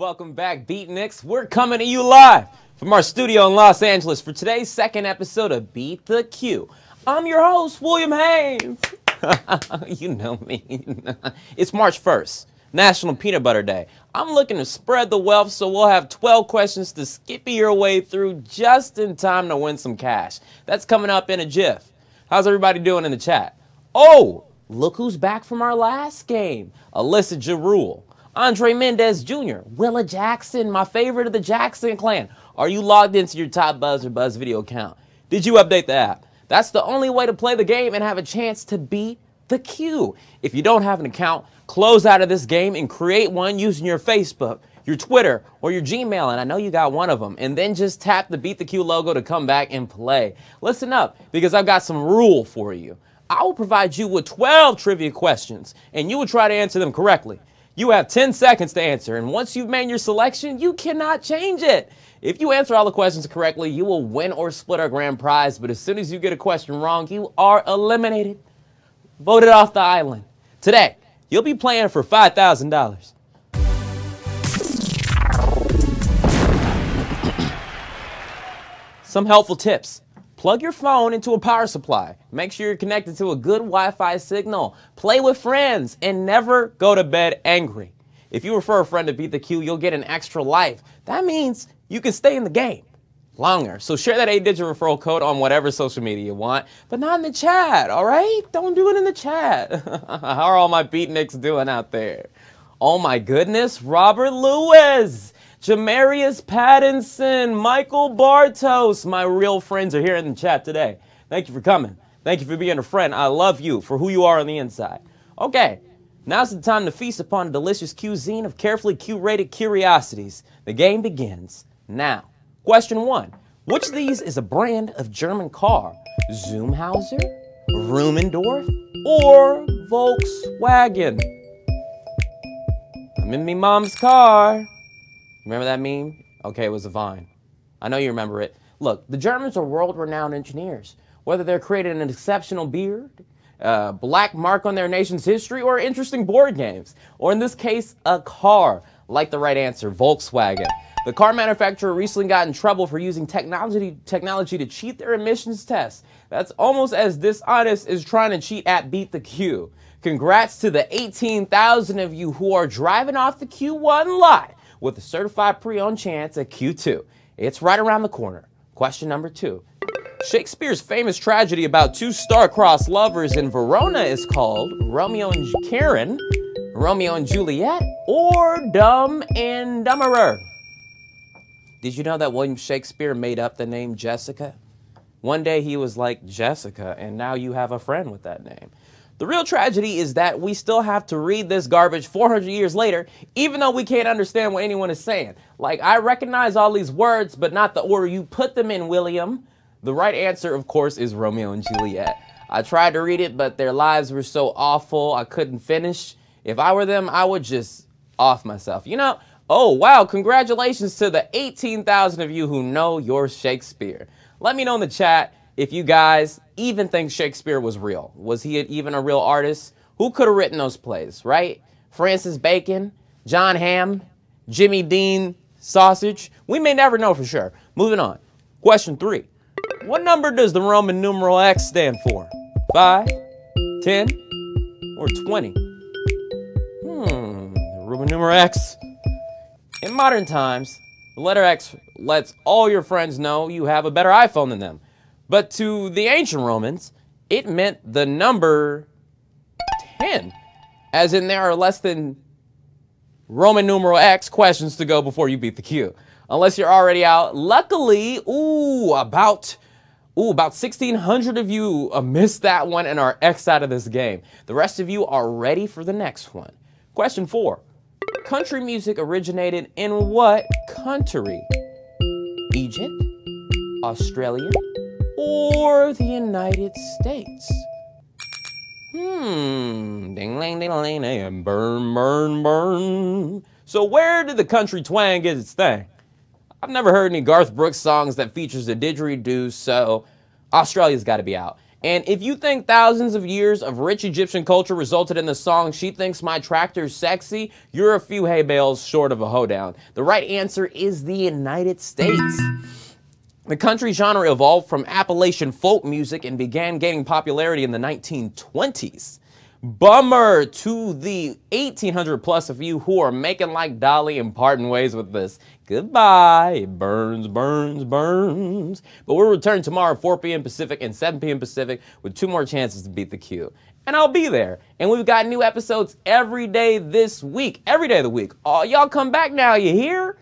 Welcome back, Beatniks. We're coming to you live from our studio in Los Angeles for today's second episode of Beat the Q. I'm your host, William Haynes. You know me. It's March 1st, National Peanut Butter Day. I'm looking to spread the wealth, so we'll have 12 questions to skippy your way through just in time to win some cash. That's coming up in a jiff. How's everybody doing in the chat? Oh, look who's back from our last game. Alyssa Jarul, Andre Mendez Jr., Willa Jackson, my favorite of the Jackson clan. Are you logged into your Top Buzz or Buzz Video account? Did you update the app? That's the only way to play the game and have a chance to beat the Q. If you don't have an account, close out of this game and create one using your Facebook, your Twitter, or your Gmail, and I know you got one of them, and then just tap the Beat the Q logo to come back and play. Listen up, because I've got some rule for you. I will provide you with 12 trivia questions, and you will try to answer them correctly. You have 10 seconds to answer, and once you've made your selection, you cannot change it. If you answer all the questions correctly, you will win or split our grand prize, but as soon as you get a question wrong, you are eliminated. Voted off the island. Today, you'll be playing for $5,000. Some helpful tips. Plug your phone into a power supply. Make sure you're connected to a good Wi-Fi signal. Play with friends and never go to bed angry. If you refer a friend to Beat the Q, you'll get an extra life. That means you can stay in the game longer. So share that 8-digit referral code on whatever social media you want, but not in the chat, all right? Don't do it in the chat. How are all my Beatniks doing out there? Oh my goodness, Robert Lewis, Jamarius Pattinson, Michael Bartos, my real friends are here in the chat today. Thank you for coming. Thank you for being a friend. I love you for who you are on the inside. Okay, now's the time to feast upon a delicious cuisine of carefully curated curiosities. The game begins now. Question 1. Which of these is a brand of German car? Zumhauser, Rummendorf, or Volkswagen? I'm in me mom's car. Remember that meme? Okay, it was a Vine. I know you remember it. Look, the Germans are world-renowned engineers. Whether they're creating an exceptional beard, a black mark on their nation's history, or interesting board games, or in this case, a car, like the right answer, Volkswagen. The car manufacturer recently got in trouble for using technology to cheat their emissions tests. That's almost as dishonest as trying to cheat at Beat the Q. Congrats to the 18,000 of you who are driving off the Q1 lot with a certified pre-owned chance at Q2. It's right around the corner. Question number 2. Shakespeare's famous tragedy about two star-crossed lovers in Verona is called Romeo and Karen, Romeo and Juliet, or Dumb and Dumberer. Did you know that William Shakespeare made up the name Jessica? One day he was like, Jessica, and now you have a friend with that name. The real tragedy is that we still have to read this garbage 400 years later, even though we can't understand what anyone is saying. Like, I recognize all these words, but not the order you put them in, William. The right answer, of course, is Romeo and Juliet. I tried to read it, but their lives were so awful, I couldn't finish. If I were them, I would just off myself. You know, oh, wow, congratulations to the 18,000 of you who know your Shakespeare. Let me know in the chat if you guys even think Shakespeare was real. Was he even a real artist? Who could have written those plays, right? Francis Bacon, John Hamm, Jimmy Dean Sausage? We may never know for sure. Moving on. Question 3. What number does the Roman numeral X stand for? 5, 10, or 20? The Roman numeral X. In modern times, the letter X lets all your friends know you have a better iPhone than them. But to the ancient Romans, it meant the number 10, as in there are less than Roman numeral X questions to go before you beat the Q. Unless you're already out. Luckily, about 1,600 of you missed that one and are X'd out of this game. The rest of you are ready for the next one. Question 4. Country music originated in what country? Egypt, Australia, or the United States? Ding, ding, ding, ding, and burn, burn, burn. So where did the country twang get its thing? I've never heard any Garth Brooks songs that features a didgeridoo, so Australia's got to be out. And if you think thousands of years of rich Egyptian culture resulted in the song "She Thinks My Tractor's Sexy," you're a few hay bales short of a hoedown. The right answer is the United States. The country genre evolved from Appalachian folk music and began gaining popularity in the 1920s. Bummer to the 1,800 plus of you who are making like Dolly and parting ways with this. Goodbye. It burns, burns, burns. But we'll return tomorrow at 4 p.m. Pacific and 7 p.m. Pacific with 2 more chances to beat the queue. And I'll be there. And we've got new episodes every day this week. Every day of the week. Oh, y'all come back now. You hear?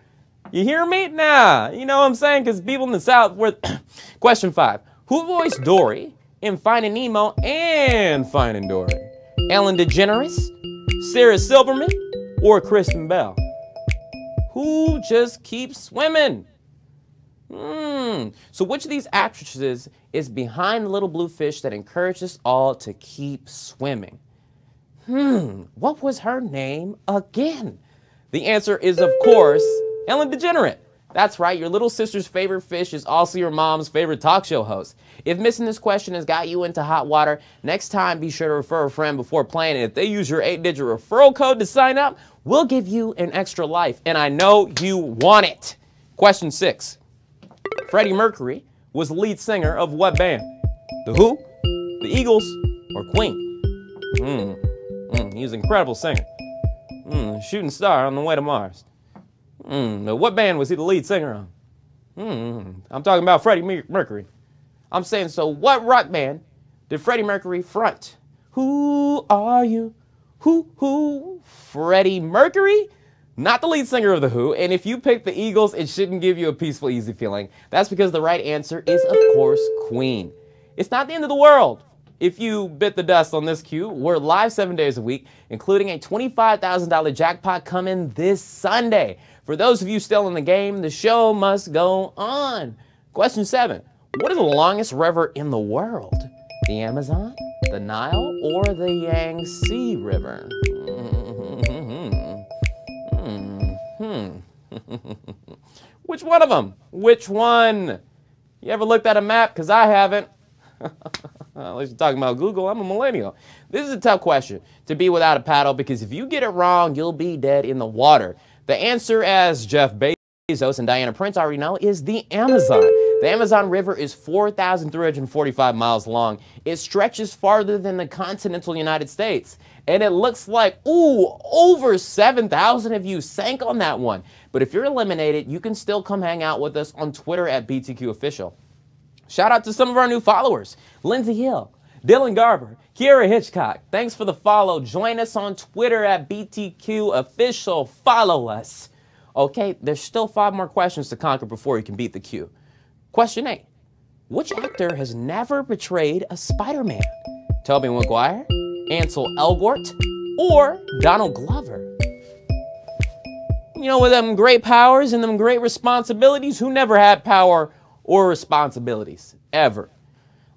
You hear me? Nah. You know what I'm saying? Because people in the South were... Question 5. Who voiced Dori in Finding Nemo and Finding Dory? Ellen DeGeneres, Sarah Silverman, or Kristen Bell? Who just keeps swimming? So which of these actresses is behind the little blue fish that encouraged us all to keep swimming? What was her name again? The answer is, of course, Ellen DeGeneres. That's right, your little sister's favorite fish is also your mom's favorite talk show host. If missing this question has got you into hot water, next time be sure to refer a friend before playing. And if they use your 8-digit referral code to sign up, we'll give you an extra life. And I know you want it. Question 6. Freddie Mercury was the lead singer of what band? The Who, the Eagles, or Queen? He was an incredible singer. Shooting star on the way to Mars. What band was he the lead singer on? I'm talking about Freddie Mercury. I'm saying, so what rock band did Freddie Mercury front? Who are you? Who? Freddie Mercury? Not the lead singer of The Who. And if you pick the Eagles, it shouldn't give you a peaceful, easy feeling. That's because the right answer is, of course, Queen. It's not the end of the world. If you bit the dust on this cue, we're live 7 days a week, including a $25,000 jackpot coming this Sunday. For those of you still in the game, the show must go on. Question 7. What is the longest river in the world? The Amazon, the Nile, or the Yangtze River? Which one of them? Which one? You ever looked at a map? Because I haven't. Unless you're talking about Google, I'm a millennial. This is a tough question to be without a paddle, because if you get it wrong, you'll be dead in the water. The answer, as Jeff Bezos and Diana Prince already know, is the Amazon. The Amazon River is 4,345 miles long. It stretches farther than the continental United States. And it looks like, over 7,000 of you sank on that one. But if you're eliminated, you can still come hang out with us on Twitter at BTQOfficial. Shout out to some of our new followers. Lindsay Hill, Dylan Garber, Kiera Hitchcock. Thanks for the follow. Join us on Twitter at BTQOfficial. Follow us. Okay, there's still 5 more questions to conquer before you can beat the queue. Question 8. Which actor has never betrayed a Spider-Man? Tobey Maguire, Ansel Elgort, or Donald Glover? You know, with them great powers and them great responsibilities, who never had power or responsibilities, ever?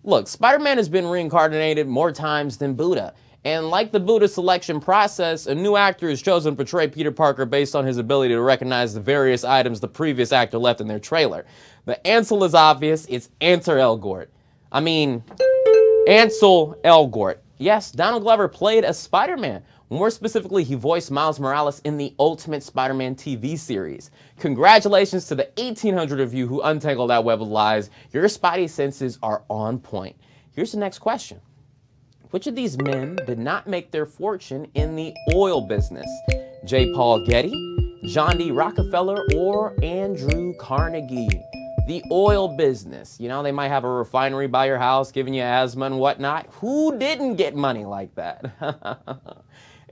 Look, Spider-Man has been reincarnated more times than Buddha. And like the Buddha selection process, a new actor is chosen to portray Peter Parker based on his ability to recognize the various items the previous actor left in their trailer. The Ansel is obvious. It's Ansel Elgort. Ansel Elgort. Yes, Donald Glover played a Spider-Man. More specifically, he voiced Miles Morales in the Ultimate Spider-Man TV series. Congratulations to the 1,800 of you who untangled that web of lies. Your Spidey senses are on point. Here's the next question. Which of these men did not make their fortune in the oil business? J. Paul Getty, John D. Rockefeller, or Andrew Carnegie? The oil business. You know, they might have a refinery by your house giving you asthma and whatnot. Who didn't get money like that?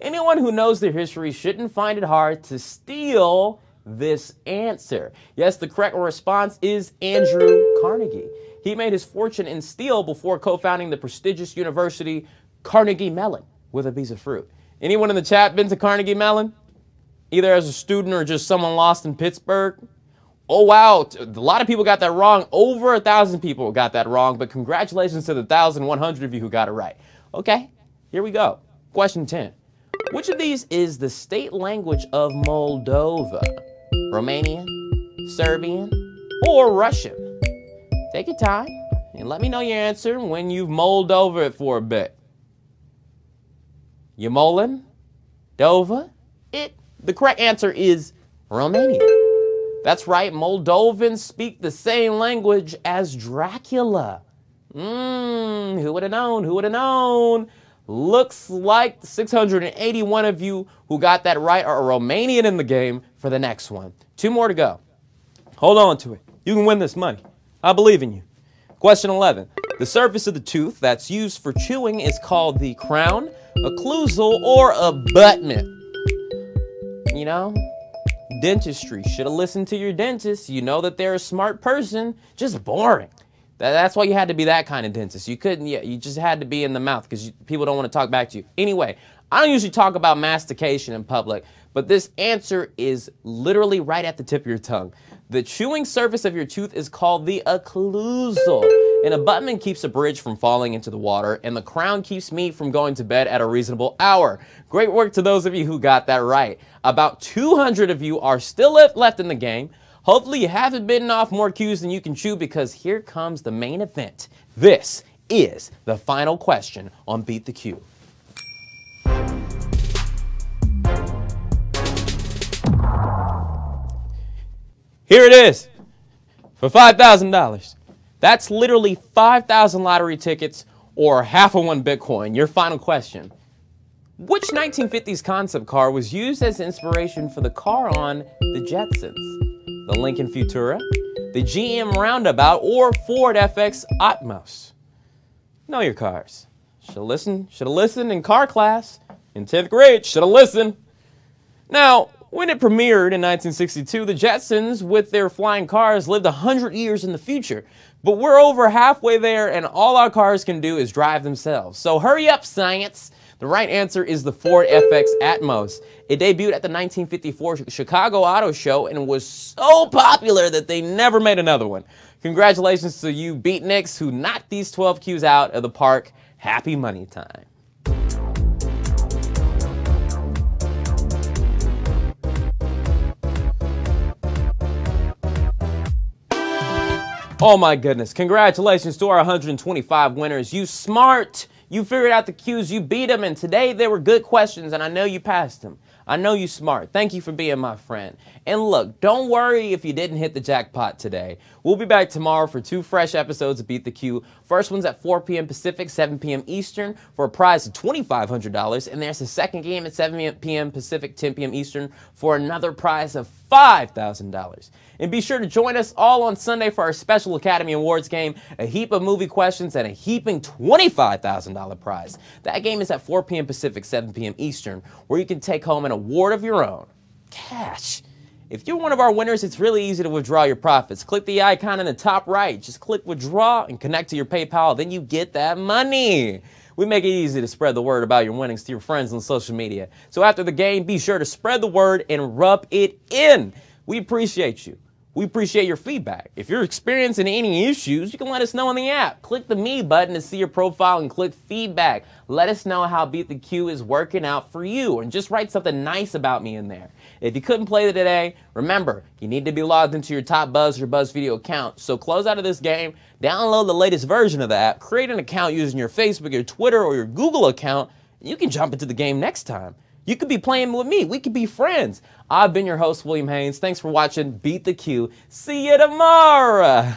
Anyone who knows their history shouldn't find it hard to steal this answer. Yes, the correct response is Andrew Carnegie. He made his fortune in steel before co-founding the prestigious university Carnegie Mellon with a piece of fruit. Anyone in the chat been to Carnegie Mellon? Either as a student or just someone lost in Pittsburgh? Oh, wow. A lot of people got that wrong. Over 1,000 people got that wrong, but congratulations to the 1,100 of you who got it right. Okay, here we go. Question 10. Which of these is the state language of Moldova? Romanian, Serbian, or Russian? Take your time. and let me know your answer when you've mulled over it for a bit. You mulling? Dova? It? The correct answer is Romania. That's right, Moldovans speak the same language as Dracula. Who would have known? Who would have known? Looks like 681 of you who got that right are Romanian in the game for the next one. 2 more to go. Hold on to it. You can win this money. I believe in you. Question 11. The surface of the tooth that's used for chewing is called the crown, occlusal, or abutment. You know, dentistry. Should have listened to your dentist. You know that they're a smart person. Just boring. That's why you had to be that kind of dentist. You couldn't, you just had to be in the mouth because people don't want to talk back to you. Anyway, I don't usually talk about mastication in public, but this answer is literally right at the tip of your tongue. The chewing surface of your tooth is called the occlusal. An abutment keeps a bridge from falling into the water, and the crown keeps me from going to bed at a reasonable hour. Great work to those of you who got that right. About 200 of you are still left in the game. Hopefully you haven't bitten off more cues than you can chew, because here comes the main event. This is the final question on Beat the Q. Here it is for $5,000. That's literally 5,000 lottery tickets or half of 1 Bitcoin. Your final question. Which 1950s concept car was used as inspiration for the car on The Jetsons? The Lincoln Futura, the GM Roundabout, or Ford FX Atmos? Know your cars. Should have listened in car class. In 10th grade, should have listened. Now, when it premiered in 1962, the Jetsons, with their flying cars, lived 100 years in the future. But we're over halfway there, and all our cars can do is drive themselves. So hurry up, science. The right answer is the Ford FX Atmos. It debuted at the 1954 Chicago Auto Show and was so popular that they never made another one. Congratulations to you beatniks who knocked these 12 Qs out of the park. Happy money time. Oh my goodness, congratulations to our 125 winners. You smart. You figured out the cues, you beat them, and today they were good questions, and I know you passed them. I know you smart. Thank you for being my friend. And look, don't worry if you didn't hit the jackpot today. We'll be back tomorrow for 2 fresh episodes of Beat the Q. First one's at 4 p.m. Pacific, 7 p.m. Eastern for a prize of $2,500. And there's the second game at 7 p.m. Pacific, 10 p.m. Eastern for another prize of $5,000. And be sure to join us all on Sunday for our special Academy Awards game, a heap of movie questions, and a heaping $25,000 prize. That game is at 4 p.m. Pacific, 7 p.m. Eastern, where you can take home an award of your own. Cash. If you're one of our winners, it's really easy to withdraw your profits. Click the icon in the top right. Just click withdraw and connect to your PayPal. Then you get that money. We make it easy to spread the word about your winnings to your friends on social media. So after the game, be sure to spread the word and rub it in. We appreciate you. We appreciate your feedback. If you're experiencing any issues, you can let us know on the app. Click the Me button to see your profile and click feedback. Let us know how Beat the Q is working out for you, and just write something nice about me in there. If you couldn't play today, remember, you need to be logged into your Top Buzz or Buzz Video account. So close out of this game, download the latest version of the app, create an account using your Facebook, your Twitter, or your Google account, and you can jump into the game next time. You could be playing with me. We could be friends. I've been your host, William Haynes. Thanks for watching Beat the Q. See you tomorrow.